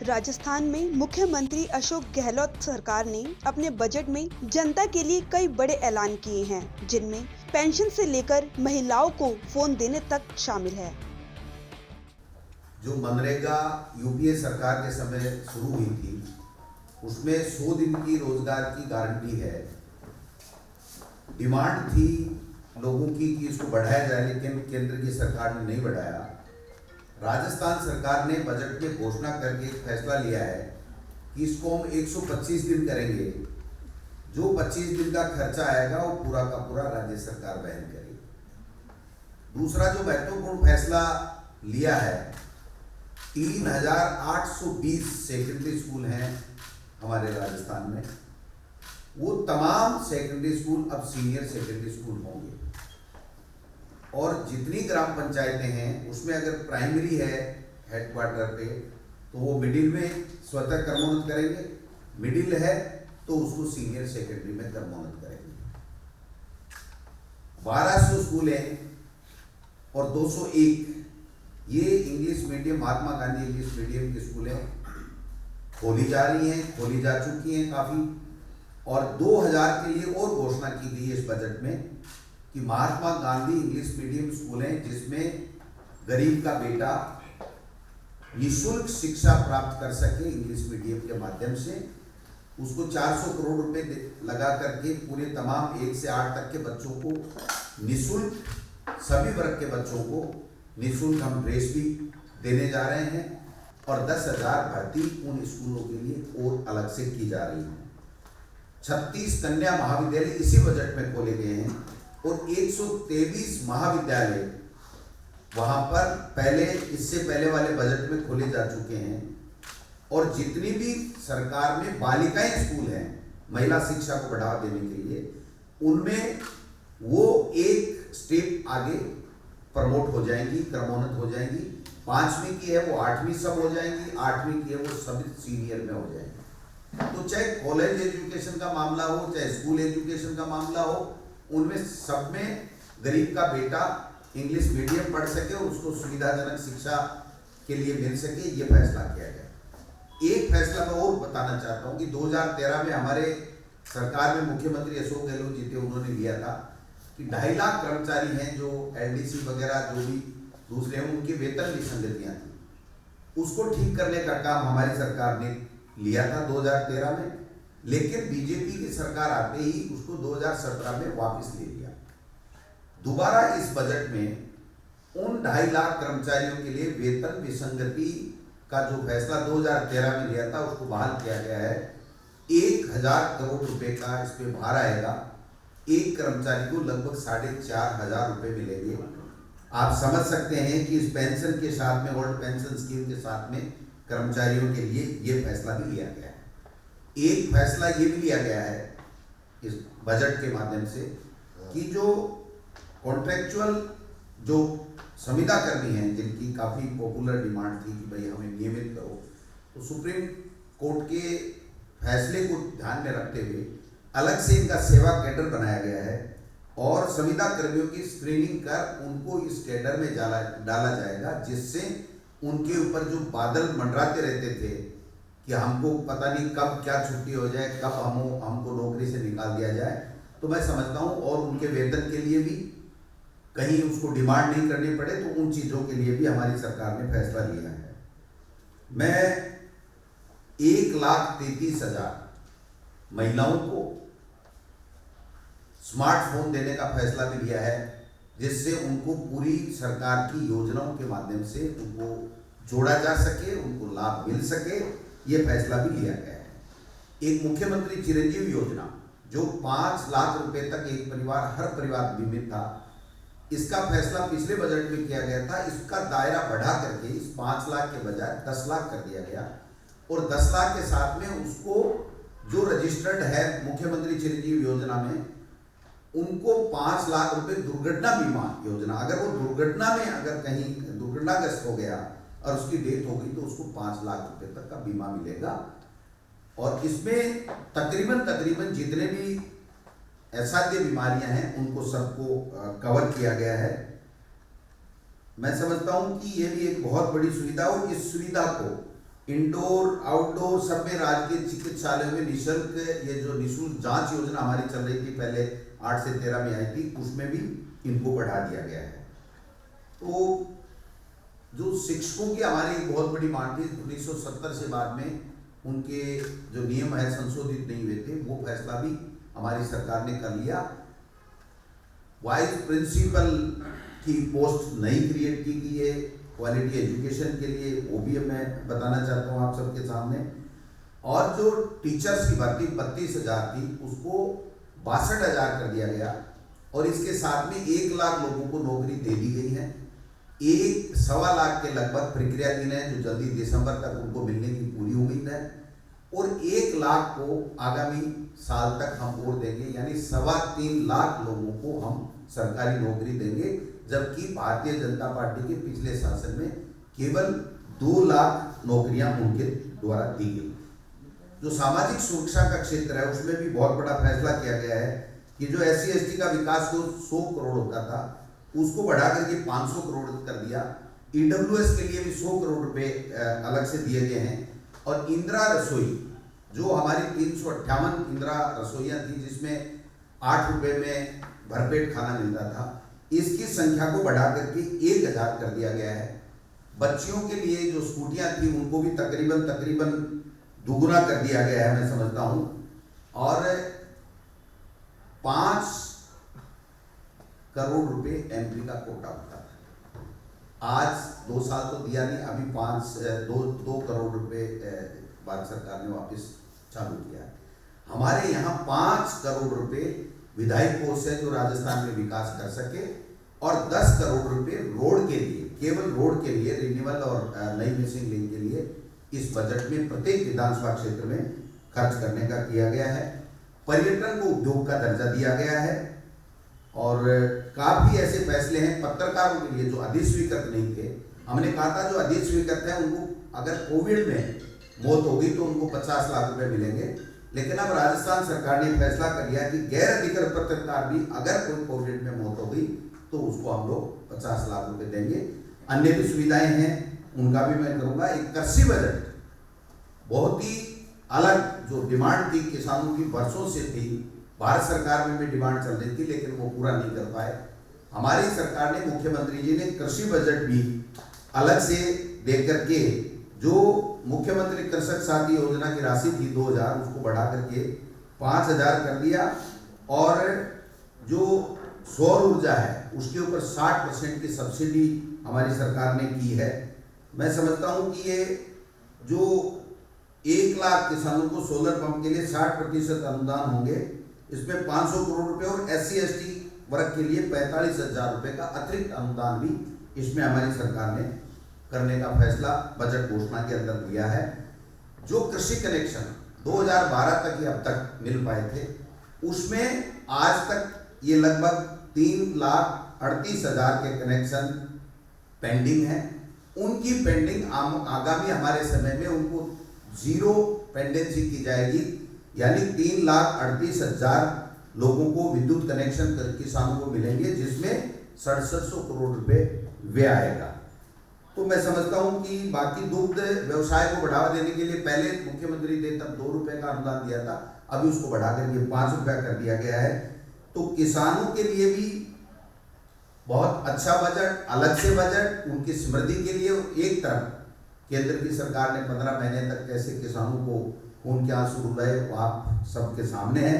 राजस्थान में मुख्यमंत्री अशोक गहलोत सरकार ने अपने बजट में जनता के लिए कई बड़े ऐलान किए हैं, जिनमें पेंशन से लेकर महिलाओं को फोन देने तक शामिल है। जो मनरेगा यूपीए सरकार के समय शुरू हुई थी, उसमें 100 दिन की रोजगार की गारंटी है। डिमांड थी लोगों की कि इसको बढ़ाया जाए, लेकिन केंद्र की सरकार ने नहीं बढ़ाया। राजस्थान सरकार ने बजट में घोषणा करके एक फैसला लिया है कि इसको हम 125 दिन करेंगे। जो 25 दिन का खर्चा आएगा वो पूरा का पूरा राज्य सरकार वहन करेगी। दूसरा जो महत्वपूर्ण फैसला लिया है, 3820 सेकेंडरी स्कूल हैं हमारे राजस्थान में, वो तमाम सेकेंडरी स्कूल अब सीनियर सेकेंडरी स्कूल होंगे। और जितनी ग्राम पंचायतें हैं उसमें अगर प्राइमरी है हेडक्वार्टर पे, तो वो मिडिल में स्वतः क्रमोन्नत करेंगे, मिडिल है तो उसको सीनियर सेकेंडरी में क्रमोन्नत करेंगे। 1200 स्कूल हैं और 201 ये English medium, Mahatma Gandhi English medium के स्कूल हैं, खोली जा रही हैं, खोली जा चुकी हैं काफ़ी। और 2000 के लिए और घोषणा की गई है इस बजट में कि Mahatma Gandhi English medium school हैं, जिसमें गरीब का बेटा निःशुल्क शिक्षा प्राप्त कर सके इंग्लिश मीडियम के माध्यम से। उसको 400 करोड़ रुपए लगा करके पूरे तमाम 1 से 8 तक के बच्चों को निःशुल्क, सभी वर्ग के बच्चों को निःशुल्क हम ड्रेस भी देने जा रहे हैं। और 10,000 भर्ती उन स्कूलों के लिए और अलग से की जा रही है। 36 कन्या महाविद्यालय इसी बजट में खोले गए हैं और 123 महाविद्यालय वहां पर इससे पहले वाले बजट में खोले जा चुके हैं। और जितनी भी सरकार में बालिकाएं स्कूल हैं महिला शिक्षा को बढ़ावा देने के लिए, उनमें वो एक स्टेप आगे प्रमोट हो जाएंगी, क्रमोन्नत हो जाएंगी। 5वीं की है वो 8वीं सब हो जाएंगी, 8वीं की है वो सभी सीनियर में हो जाएंगी। तो चाहे कॉलेज एजुकेशन का मामला हो, चाहे स्कूल एजुकेशन का मामला हो, उनमें सब में गरीब का बेटा इंग्लिश मीडियम पढ़ सके और उसको सुविधाजनक शिक्षा के लिए मिल सके, ये फैसला किया गया। एक फैसला मैं और बताना चाहता हूँ कि 2013 में हमारे सरकार में मुख्यमंत्री अशोक गहलोत जी थे, उन्होंने लिया था कि 2.5 लाख कर्मचारी हैं जो एलडीसी वगैरह जो भी दूसरे हैं, उनकी वेतन विसंगतियाँ थी, उसको ठीक करने का काम हमारी सरकार ने लिया था 2013 में। लेकिन बीजेपी की सरकार आते ही उसको 2017 में वापस ले लिया। दोबारा इस बजट में उन 2.5 लाख कर्मचारियों के लिए वेतन विसंगति का जो फैसला 2013 में लिया था उसको बहाल किया गया है। 1000 करोड़ रुपए का इस पे भार आएगा। एक कर्मचारी को लगभग 4,500 रुपए मिलेंगे। आप समझ सकते हैं कि इस पेंशन के साथ में, ओल्ड पेंशन स्कीम के साथ में कर्मचारियों के लिए ये फैसला भी लिया गया है। एक फैसला ये भी लिया गया है इस बजट के माध्यम से कि जो कॉन्ट्रेक्चुअल जो संविदा कर्मी हैं, जिनकी काफ़ी पॉपुलर डिमांड थी कि भाई हमें नियमित करो, तो सुप्रीम कोर्ट के फैसले को ध्यान में रखते हुए अलग से इनका सेवा कैडर बनाया गया है और संविदा कर्मियों की स्क्रीनिंग कर उनको इस कैडर में डाला जाएगा, जिससे उनके ऊपर जो बादल मंडराते रहते थे कि हमको पता नहीं कब क्या छुट्टी हो जाए, कब हमको नौकरी से निकाल दिया जाए, तो मैं समझता हूँ और उनके वेतन के लिए भी कहीं उसको डिमांड नहीं करनी पड़े, तो उन चीज़ों के लिए भी हमारी सरकार ने फैसला लिया है। मैं 1,33,000 महिलाओं को स्मार्टफोन देने का फैसला भी लिया है, जिससे उनको पूरी सरकार की योजनाओं के माध्यम से उनको जोड़ा जा सके, उनको लाभ मिल सके, ये फैसला भी लिया गया है। एक मुख्यमंत्री चिरंजीवी योजना जो 5 लाख रुपए तक एक परिवार, हर परिवार बीमित था, इसका फैसला पिछले बजट में किया गया था। इसका दायरा बढ़ा करके इस 5 लाख के बजाय 10 लाख कर दिया गया और 10 लाख के साथ में उसको जो रजिस्टर्ड है मुख्यमंत्री चिरंजीवी योजना में, उनको 5 लाख रुपए दुर्घटना बीमा योजना, अगर वो दुर्घटना में अगर कहीं दुर्घटनाग्रस्त हो गया और उसकी डेथ हो गई तो उसको 5 लाख रुपए तक का बीमा मिलेगा। और इसमें तकरीबन जितने भी असाध्य बीमारियां हैं उनको सबको कवर किया गया है। मैं समझता हूं कि ये भी एक बहुत बड़ी सुविधा, और इस सुविधा को इंडोर आउटडोर सब में राजकीय चिकित्सालयों में निःशुल्क, ये जो निःशुल्क जांच योजना हमारी चल रही थी पहले 8 से 13 में आई थी, उसमें भी इनको बढ़ा दिया गया है। तो जो शिक्षकों की हमारी एक बहुत बड़ी मांग थी, 1970 से बाद में उनके जो नियम है संशोधित नहीं हुए थे, वो फैसला भी हमारी सरकार ने कर लिया। वाइस प्रिंसिपल की पोस्ट नई क्रिएट की गई है क्वालिटी एजुकेशन के लिए, वो भी मैं बताना चाहता हूँ आप सबके सामने। और जो टीचर्स की भर्ती 32,000 थी, उसको 62,000 कर दिया गया और इसके साथ में 1 लाख लोगों को नौकरी दे दी गई है। 1.25 लाख के लगभग प्रक्रियाधीन है, जो जल्दी दिसंबर तक उनको मिलने की पूरी उम्मीद है, और 1 लाख को आगामी साल तक हम और देंगे, यानी 3.25 लाख लोगों को हम सरकारी नौकरी देंगे, जबकि भारतीय जनता पार्टी के पिछले शासन में केवल 2 लाख नौकरियां उनके द्वारा दी गई। जो सामाजिक सुरक्षा का क्षेत्र है, उसमें भी बहुत बड़ा फैसला किया गया है कि जो SC ST का विकास को 100 करोड़ होता था, उसको बढ़ा करके 500 करोड़ कर दिया। EWS के लिए भी 100 करोड़ रुपए अलग से दिए गए हैं। और इंदिरा रसोई, जो हमारी 358 इंदिरा रसोइयाँ थी, जिसमें 8 रुपये में भरपेट खाना मिलता था, इसकी संख्या को बढ़ा करके 1,000 कर दिया गया है। बच्चियों के लिए जो स्कूटियाँ थी, उनको भी तकरीबन दुगुना कर दिया गया है, मैं समझता हूँ। और 5 करोड़ रुपए MP का कोटा होता था, आज 2 साल तो दिया नहीं, अभी 2 करोड़ रुपए भारत सरकार ने वापस चालू किया है। हमारे यहाँ 5 करोड़ रुपए विधायक कोष है, जो राजस्थान में विकास कर सके, और 10 करोड़ रुपए रोड के लिए, केवल रोड के लिए, रिन्यूअल और नई मिसिंग लिंक के लिए इस बजट में प्रत्येक विधानसभा क्षेत्र में खर्च करने का किया गया है। पर्यटन को उद्योग का दर्जा दिया गया है और काफी ऐसे फैसले हैं पत्रकारों के लिए जो अधिस्वीकृत नहीं थे। हमने कहा था जो अधिस्वीकृत है उनको अगर कोविड में मौत होगी तो उनको 50 लाख रुपए मिलेंगे, लेकिन अब राजस्थान सरकार ने फैसला कर लिया कि गैर अधिकृत पत्रकार भी अगर कोई कोविड में मौत हो गई तो उसको हम लोग 50 लाख रुपए देंगे। अन्य भी सुविधाएं हैं, उनका भी मैं करूंगा। एक कृषि बजट बहुत ही अलग, जो डिमांड थी किसानों की वर्षों से थी, भारत सरकार में भी डिमांड चल रही थी, लेकिन वो पूरा नहीं कर पाए। हमारी सरकार ने, मुख्यमंत्री जी ने कृषि बजट भी अलग से दे करके, जो मुख्यमंत्री कृषक साथी योजना की राशि थी 2,000, उसको बढ़ा करके 5,000 कर दिया। और जो सौर ऊर्जा है उसके ऊपर 60% की सब्सिडी हमारी सरकार ने की है। मैं समझता हूं कि ये जो 1 लाख किसानों को सोलर पंप के लिए 60% अनुदान होंगे, इसमें 500 करोड़ रुपए और SC ST वर्ग के लिए 45,000 रुपए का अतिरिक्त अनुदान भी इसमें हमारी सरकार ने करने का फैसला बजट घोषणा के अंदर लिया है। जो कृषि कनेक्शन 2012 तक ही अब तक मिल पाए थे, उसमें आज तक ये लगभग 3,38,000 के कनेक्शन पेंडिंग है। उनकी पेंडिंग आगामी हमारे समय में उनको 0 पेंडेंसी की जाएगी, यानी 3,38,000 लोगों को विद्युत कनेक्शन किसानों को मिलेंगे, जिसमें 6700 करोड़ रुपए व्यय आएगा। तो मैं समझता हूं कि बाकी दुग्ध व्यवसाय को बढ़ावा देने के लिए पहले मुख्यमंत्री ने तब 2 रुपए का अनुदान दिया था, अभी उसको बढ़ा करके 5 रुपया कर दिया गया है। तो किसानों के लिए भी बहुत अच्छा बजट, अलग से बजट, उनकी समृद्धि के लिए। एक तरफ केंद्र की सरकार ने 15 महीने तक कैसे किसानों को खून के आंसू रुलाए, वो आप सबके सामने है।